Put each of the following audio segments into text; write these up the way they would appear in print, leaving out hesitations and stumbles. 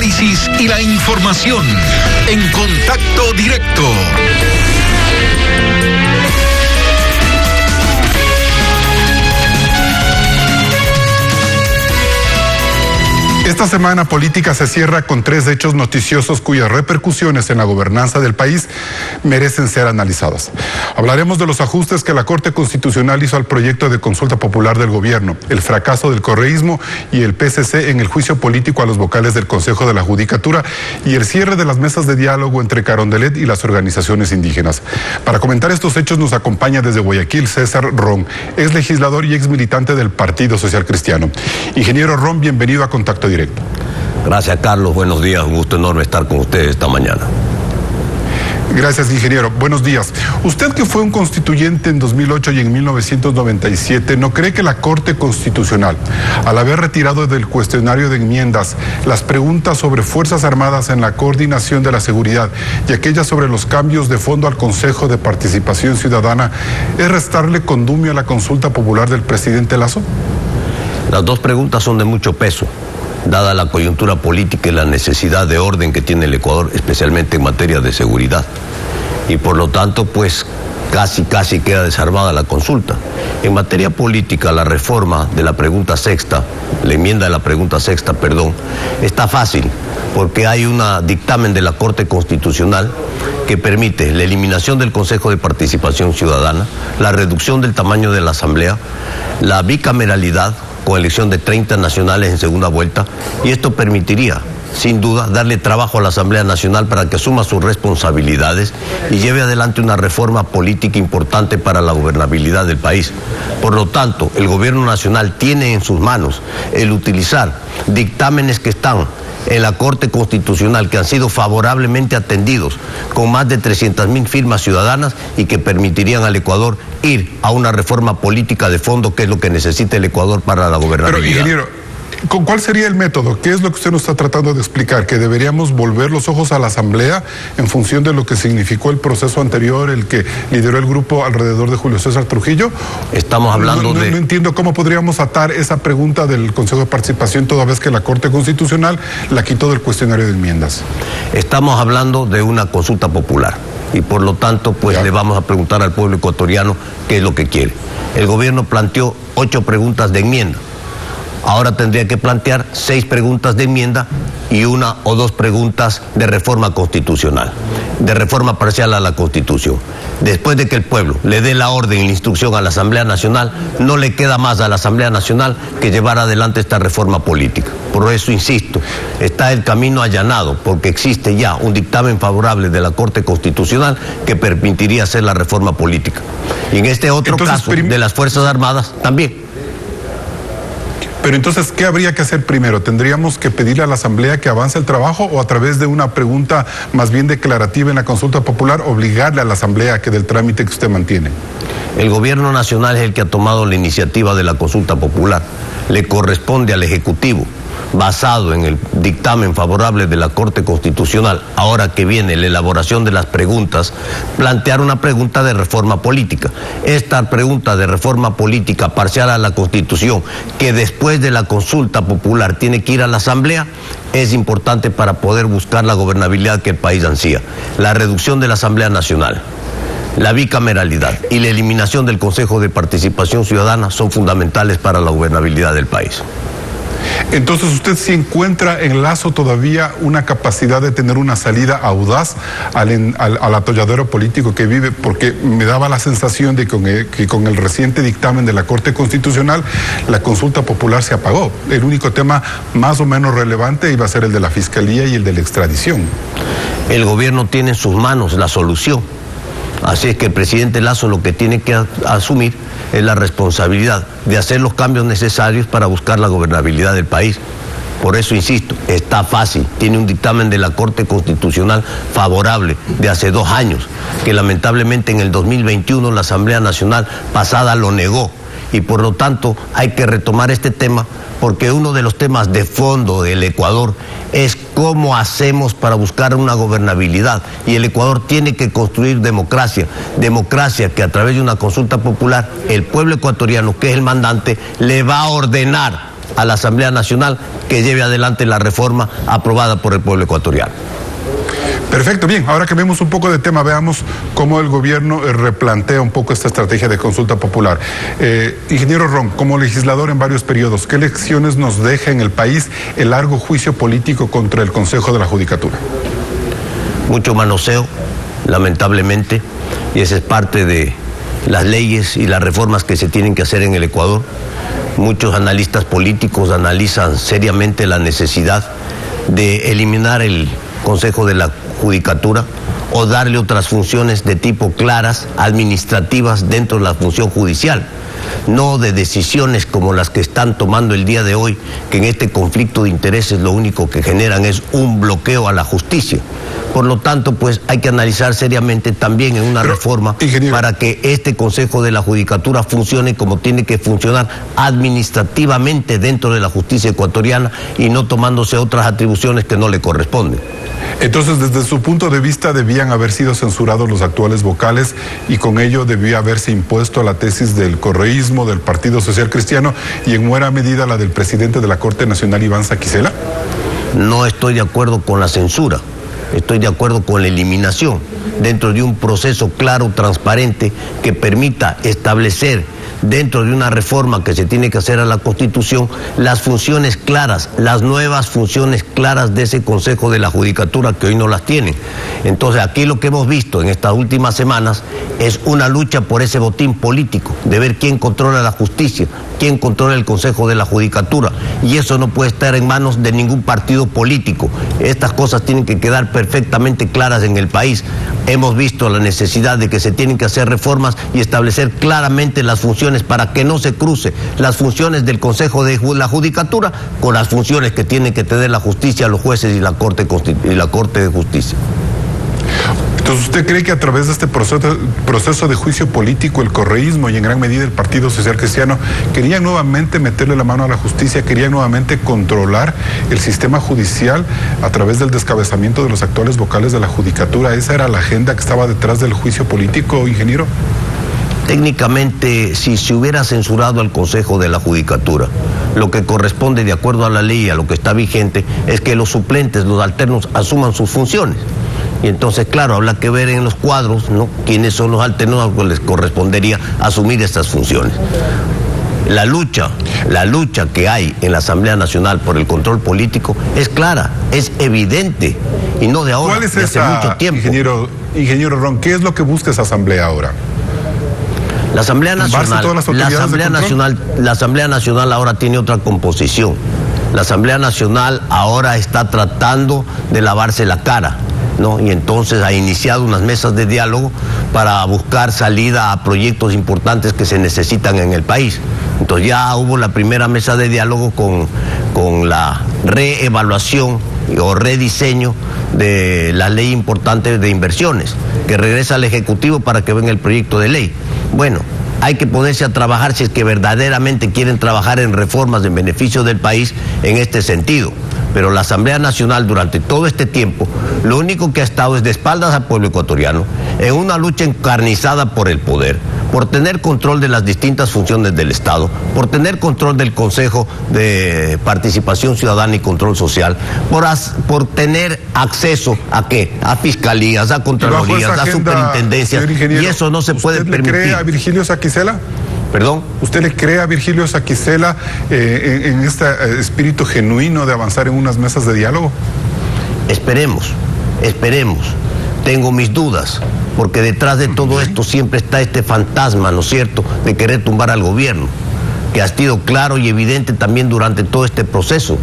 análisis y la información en Contacto Directo. Esta semana política se cierra con 3 hechos noticiosos cuyas repercusiones en la gobernanza del país merecen ser analizadas. Hablaremos de los ajustes que la Corte Constitucional hizo al proyecto de consulta popular del gobierno, el fracaso del correísmo y el PCC en el juicio político a los vocales del Consejo de la Judicatura y el cierre de las mesas de diálogo entre Carondelet y las organizaciones indígenas. Para comentar estos hechos nos acompaña desde Guayaquil César Ron, ex legislador y ex militante del Partido Social Cristiano. Ingeniero Ron, bienvenido a Contacto Directo. Gracias, Carlos. Buenos días. Un gusto enorme estar con ustedes esta mañana. Gracias, ingeniero. Buenos días. Usted, que fue un constituyente en 2008 y en 1997, ¿no cree que la Corte Constitucional, al haber retirado del cuestionario de enmiendas las preguntas sobre Fuerzas Armadas en la coordinación de la seguridad y aquellas sobre los cambios de fondo al Consejo de Participación Ciudadana, es restarle condumio a la consulta popular del presidente Lasso? Las dos preguntas son de mucho peso, dada la coyuntura política y la necesidad de orden que tiene el Ecuador, especialmente en materia de seguridad. Y por lo tanto, pues casi queda desarmada la consulta. En materia política, la reforma de la pregunta sexta, la enmienda de la pregunta sexta, está fácil, porque hay un dictamen de la Corte Constitucional que permite la eliminación del Consejo de Participación Ciudadana, la reducción del tamaño de la Asamblea, la bicameralidad, con elección de 30 nacionales en segunda vuelta, y esto permitiría, sin duda, darle trabajo a la Asamblea Nacional para que asuma sus responsabilidades y lleve adelante una reforma política importante para la gobernabilidad del país. Por lo tanto, el Gobierno Nacional tiene en sus manos el utilizar dictámenes que están en la Corte Constitucional, que han sido favorablemente atendidos con más de 300.000 firmas ciudadanas y que permitirían al Ecuador ir a una reforma política de fondo, que es lo que necesita el Ecuador para la gobernabilidad. Pero, ingeniero, ¿cuál sería el método? ¿Qué es lo que usted nos está tratando de explicar? ¿Que deberíamos volver los ojos a la Asamblea en función de lo que significó el proceso anterior, el que lideró el grupo alrededor de Julio César Trujillo? Estamos hablando no entiendo cómo podríamos atar esa pregunta del Consejo de Participación toda vez que la Corte Constitucional la quitó del cuestionario de enmiendas. Estamos hablando de una consulta popular y por lo tanto pues le vamos a preguntar al pueblo ecuatoriano qué es lo que quiere. El gobierno planteó 8 preguntas de enmienda. Ahora tendría que plantear 6 preguntas de enmienda y 1 o 2 preguntas de reforma constitucional, de reforma parcial a la Constitución. Después de que el pueblo le dé la orden y la instrucción a la Asamblea Nacional, no le queda más a la Asamblea Nacional que llevar adelante esta reforma política. Por eso, insisto, está el camino allanado, porque existe ya un dictamen favorable de la Corte Constitucional que permitiría hacer la reforma política. Y en este otro caso de las Fuerzas Armadas también. Pero entonces, ¿qué habría que hacer primero? ¿Tendríamos que pedirle a la Asamblea que avance el trabajo o a través de una pregunta más bien declarativa en la consulta popular obligarle a la Asamblea a que del trámite que usted mantiene? El Gobierno Nacional es el que ha tomado la iniciativa de la consulta popular. Le corresponde al Ejecutivo, basado en el dictamen favorable de la Corte Constitucional, ahora que viene la elaboración de las preguntas, plantear una pregunta de reforma política. Esta pregunta de reforma política parcial a la Constitución, que después de la consulta popular tiene que ir a la Asamblea, es importante para poder buscar la gobernabilidad que el país ansía. La reducción de la Asamblea Nacional, la bicameralidad y la eliminación del Consejo de Participación Ciudadana son fundamentales para la gobernabilidad del país. Entonces, ¿usted sí encuentra en Lasso todavía una capacidad de tener una salida audaz al atolladero político que vive? Porque me daba la sensación de que con el reciente dictamen de la Corte Constitucional, la consulta popular se apagó. El único tema más o menos relevante iba a ser el de la Fiscalía y el de la extradición. El gobierno tiene en sus manos la solución. Así es que el presidente Lasso lo que tiene que asumir es la responsabilidad de hacer los cambios necesarios para buscar la gobernabilidad del país. Por eso insisto, está fácil, tiene un dictamen de la Corte Constitucional favorable de hace 2 años, que lamentablemente en el 2021 la Asamblea Nacional pasada lo negó, y por lo tanto hay que retomar este tema, porque uno de los temas de fondo del Ecuador es cómo hacemos para buscar una gobernabilidad, y el Ecuador tiene que construir democracia que a través de una consulta popular el pueblo ecuatoriano, que es el mandante, le va a ordenar a la Asamblea Nacional que lleve adelante la reforma aprobada por el pueblo ecuatoriano. Perfecto, bien, ahora cambiemos un poco de tema, veamos cómo el gobierno replantea un poco esta estrategia de consulta popular. Ingeniero Ron, como legislador en varios periodos, ¿qué lecciones nos deja en el país el largo juicio político contra el Consejo de la Judicatura? Mucho manoseo, lamentablemente, y esa es parte de las leyes y las reformas que se tienen que hacer en el Ecuador. Muchos analistas políticos analizan seriamente la necesidad de eliminar el Consejo de la Judicatura o darle otras funciones de tipo claras, administrativas dentro de la función judicial, no de decisiones como las que están tomando el día de hoy, que en este conflicto de intereses lo único que generan es un bloqueo a la justicia. Por lo tanto, pues hay que analizar seriamente también en una reforma para que este Consejo de la Judicatura funcione como tiene que funcionar administrativamente dentro de la justicia ecuatoriana y no tomándose otras atribuciones que no le corresponden. Entonces, desde su punto de vista, debían haber sido censurados los actuales vocales y con ello debía haberse impuesto la tesis del correísmo, del Partido Social Cristiano y en buena medida la del presidente de la Corte Nacional, Iván Saquicela. No estoy de acuerdo con la censura, estoy de acuerdo con la eliminación dentro de un proceso claro, transparente, que permita establecer dentro de una reforma que se tiene que hacer a la Constitución, las funciones claras, las nuevas funciones claras de ese Consejo de la Judicatura que hoy no las tienen. Entonces aquí lo que hemos visto en estas últimas semanas es una lucha por ese botín político, de ver quién controla la justicia, quién controla el Consejo de la Judicatura, y eso no puede estar en manos de ningún partido político. Estas cosas tienen que quedar perfectamente claras en el país. Hemos visto la necesidad de que se tienen que hacer reformas y establecer claramente las funciones para que no se cruce las funciones del Consejo de la Judicatura con las funciones que tienen que tener la justicia, los jueces y la Corte de Justicia. Entonces, ¿usted cree que a través de este proceso de juicio político, el correísmo y en gran medida el Partido Social Cristiano querían nuevamente meterle la mano a la justicia, querían nuevamente controlar el sistema judicial a través del descabezamiento de los actuales vocales de la Judicatura? ¿Esa era la agenda que estaba detrás del juicio político, ingeniero? Técnicamente, si se hubiera censurado al Consejo de la Judicatura, lo que corresponde de acuerdo a la ley y a lo que está vigente es que los suplentes, los alternos, asuman sus funciones. Y entonces, claro, habrá que ver en los cuadros, ¿no?, quiénes son los alternos que les correspondería asumir estas funciones. La lucha que hay en la Asamblea Nacional por el control político es clara, es evidente, y no de ahora, ¿cuál es de hace mucho tiempo. Ingeniero Ron, ¿qué es lo que busca esa Asamblea ahora? La Asamblea Nacional ahora tiene otra composición. La Asamblea Nacional ahora está tratando de lavarse la cara, ¿no? Y entonces ha iniciado unas mesas de diálogo para buscar salida a proyectos importantes que se necesitan en el país. Entonces ya hubo la primera mesa de diálogo con la reevaluación o rediseño de la ley importante de inversiones, que regresa al Ejecutivo para que venga el proyecto de ley. Bueno, hay que ponerse a trabajar si es que verdaderamente quieren trabajar en reformas en beneficio del país en este sentido. Pero la Asamblea Nacional durante todo este tiempo lo único que ha estado es de espaldas al pueblo ecuatoriano, en una lucha encarnizada por el poder, por tener control de las distintas funciones del Estado, por tener control del Consejo de Participación Ciudadana y Control Social, por tener acceso ¿a qué? A fiscalías, a contralorías, a superintendencias, y eso no se puede permitir. ¿Usted le cree a Virgilio Saquicela? ¿Perdón? ¿Usted le cree a Virgilio Saquicela en este espíritu genuino de avanzar en unas mesas de diálogo? Esperemos. Tengo mis dudas, porque detrás de todo esto siempre está este fantasma, ¿no es cierto?, de querer tumbar al gobierno, que ha sido claro y evidente también durante todo este proceso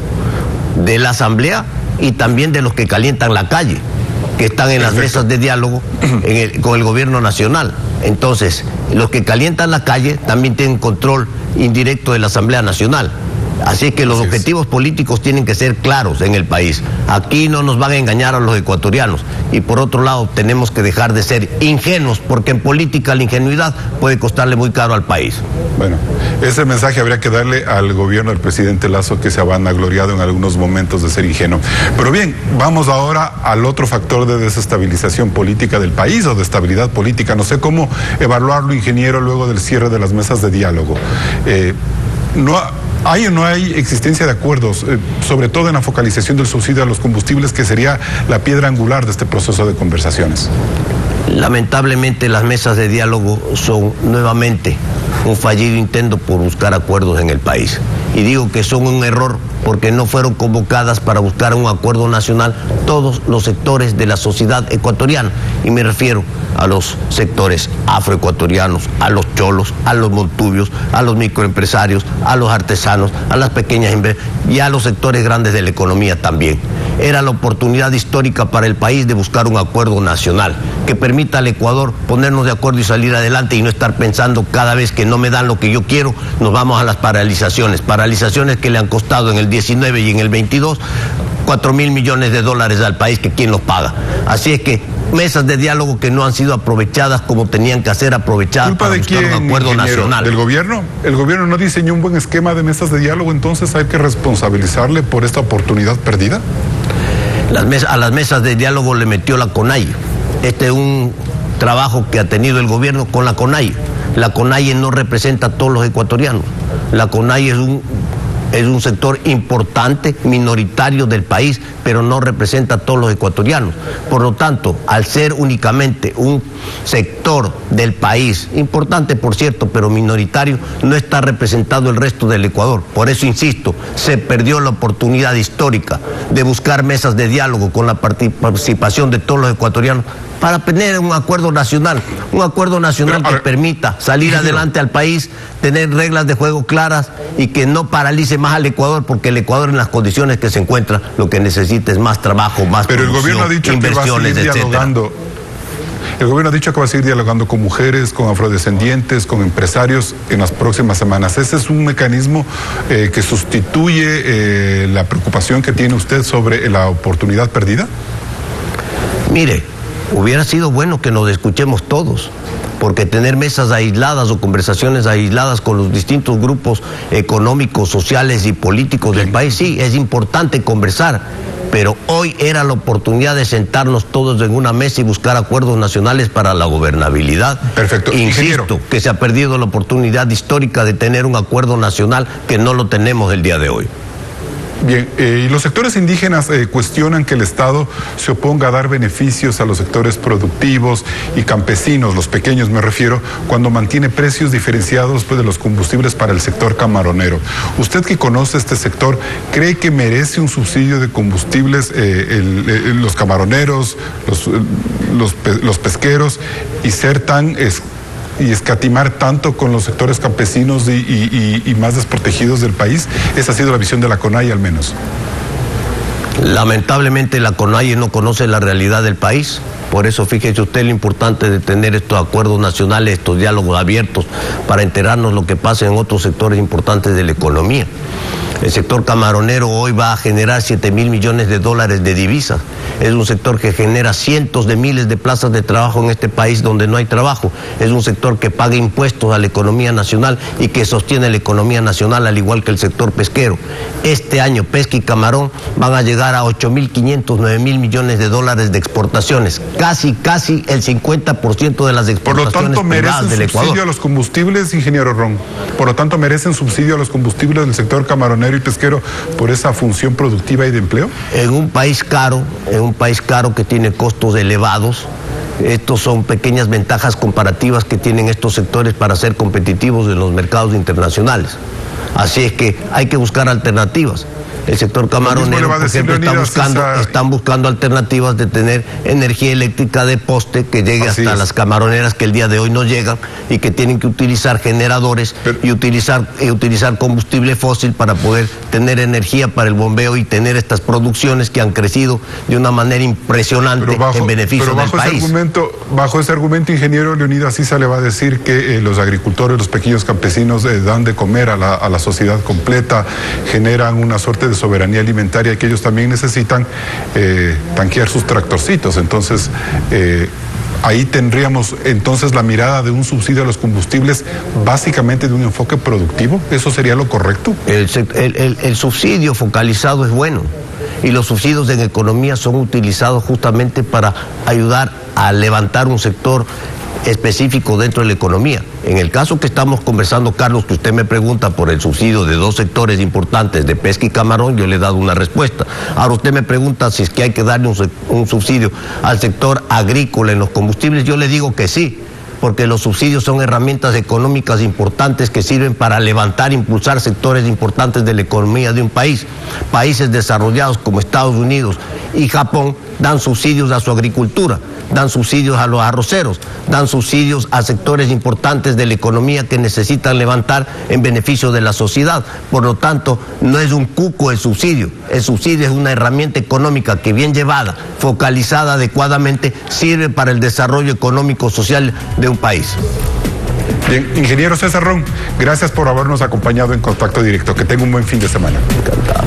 de la Asamblea y también de los que calientan la calle, que están en las mesas de diálogo con el gobierno nacional. Entonces, los que calientan la calle también tienen control indirecto de la Asamblea Nacional. Así que los objetivos políticos tienen que ser claros en el país. Aquí no nos van a engañar a los ecuatorianos. Y por otro lado, tenemos que dejar de ser ingenuos, porque en política la ingenuidad puede costarle muy caro al país. Bueno, ese mensaje habría que darle al gobierno del presidente Lasso, que se ha vanagloriado en algunos momentos de ser ingenuo. Pero bien, vamos ahora al otro factor de desestabilización política del país, o de estabilidad política. No sé cómo ¿Hay o no hay existencia de acuerdos, sobre todo en la focalización del subsidio a los combustibles, que sería la piedra angular de este proceso de conversaciones? Lamentablemente las mesas de diálogo son nuevamente un fallido intento por buscar acuerdos en el país. Y digo que son un error porque no fueron convocadas para buscar un acuerdo nacional todos los sectores de la sociedad ecuatoriana. Y me refiero a los sectores afroecuatorianos, a los cholos, a los montubios, a los microempresarios, a los artesanos, a las pequeñas empresas y a los sectores grandes de la economía también. Era la oportunidad histórica para el país de buscar un acuerdo nacional que permita al Ecuador ponernos de acuerdo y salir adelante y no estar pensando cada vez que no me dan lo que yo quiero, nos vamos a las paralizaciones que le han costado en el 19 y en el 22 $4.000 millones al país, que quién los paga. Así es que mesas de diálogo que no han sido aprovechadas como tenían que ser aprovechadas para buscar un acuerdo nacional. ¿Del gobierno? ¿El gobierno no diseñó un buen esquema de mesas de diálogo? Entonces hay que responsabilizarle por esta oportunidad perdida. A las mesas de diálogo le metió la CONAIE. Este es un trabajo que ha tenido el gobierno con la CONAIE. La CONAIE no representa a todos los ecuatorianos. La CONAIE es un sector importante, minoritario del país, pero no representa a todos los ecuatorianos. Por lo tanto, al ser únicamente un sector del país, importante por cierto, pero minoritario, no está representado el resto del Ecuador. Por eso insisto, se perdió la oportunidad histórica de buscar mesas de diálogo con la participación de todos los ecuatorianos para tener un acuerdo nacional que permita salir adelante al país, tener reglas de juego claras y que no paralice más al Ecuador, porque el Ecuador en las condiciones que se encuentra lo que necesita es más trabajo, más producción, inversiones, etcétera. El gobierno ha dicho que va a seguir dialogando con mujeres, con afrodescendientes, con empresarios en las próximas semanas. ¿Ese es un mecanismo que sustituye la preocupación que tiene usted sobre la oportunidad perdida? Mire, hubiera sido bueno que nos escuchemos todos, porque tener mesas aisladas o conversaciones aisladas con los distintos grupos económicos, sociales y políticos del país, sí, es importante conversar, pero hoy era la oportunidad de sentarnos todos en una mesa y buscar acuerdos nacionales para la gobernabilidad. Perfecto. Insisto que se ha perdido la oportunidad histórica de tener un acuerdo nacional que no lo tenemos el día de hoy. Bien, y los sectores indígenas cuestionan que el Estado se oponga a dar beneficios a los sectores productivos y campesinos, los pequeños me refiero, cuando mantiene precios diferenciados de los combustibles para el sector camaronero. Usted que conoce este sector, ¿cree que merece un subsidio de combustibles los camaroneros, los pesqueros, y ser tan y escatimar tanto con los sectores campesinos y más desprotegidos del país? Esa ha sido la visión de la CONAIE al menos. Lamentablemente la CONAIE no conoce la realidad del país. Por eso fíjese usted lo importante de tener estos acuerdos nacionales, estos diálogos abiertos, para enterarnos lo que pasa en otros sectores importantes de la economía. El sector camaronero hoy va a generar $7.000 millones de divisas. Es un sector que genera cientos de miles de plazas de trabajo en este país donde no hay trabajo. Es un sector que paga impuestos a la economía nacional y que sostiene la economía nacional, al igual que el sector pesquero. Este año pesca y camarón van a llegar a 8.500, 9.000 millones de exportaciones. Casi el 50% de las exportaciones privadas del Ecuador. ¿Por lo tanto merecen subsidio a los combustibles, ingeniero Ron? ¿Por lo tanto merecen subsidio a los combustibles del sector camaronero y pesquero por esa función productiva y de empleo? En un país caro que tiene costos elevados, estos son pequeñas ventajas comparativas que tienen estos sectores para ser competitivos en los mercados internacionales. Así es que hay que buscar alternativas. El sector camaronero, por ejemplo, están buscando alternativas de tener energía eléctrica de poste que llegue hasta las camaroneras, que el día de hoy no llegan, y que tienen que utilizar generadores y utilizar combustible fósil para poder tener energía para el bombeo y tener estas producciones que han crecido de una manera impresionante en beneficio del país. Bajo ese argumento, ingeniero, Leonidas Issa le va a decir que los agricultores, los pequeños campesinos dan de comer a la sociedad completa, generan una suerte de soberanía alimentaria, que ellos también necesitan tanquear sus tractorcitos. Entonces, ahí tendríamos entonces la mirada de un subsidio a los combustibles, básicamente de un enfoque productivo. ¿Eso sería lo correcto? El subsidio focalizado es bueno, y los subsidios en economía son utilizados justamente para ayudar a levantar un sector específico dentro de la economía. En el caso que estamos conversando, Carlos, que usted me pregunta por el subsidio de dos sectores importantes de pesca y camarón, yo le he dado una respuesta. Ahora usted me pregunta si es que hay que darle un subsidio al sector agrícola en los combustibles, yo le digo que sí, porque los subsidios son herramientas económicas importantes que sirven para levantar, impulsar sectores importantes de la economía de un país. Países desarrollados como Estados Unidos y Japón dan subsidios a su agricultura, dan subsidios a los arroceros, dan subsidios a sectores importantes de la economía que necesitan levantar en beneficio de la sociedad. Por lo tanto, no es un cuco el subsidio es una herramienta económica que bien llevada, focalizada adecuadamente, sirve para el desarrollo económico-social de un país. Bien, ingeniero César Ron, gracias por habernos acompañado en Contacto Directo. Que tenga un buen fin de semana. Encantado.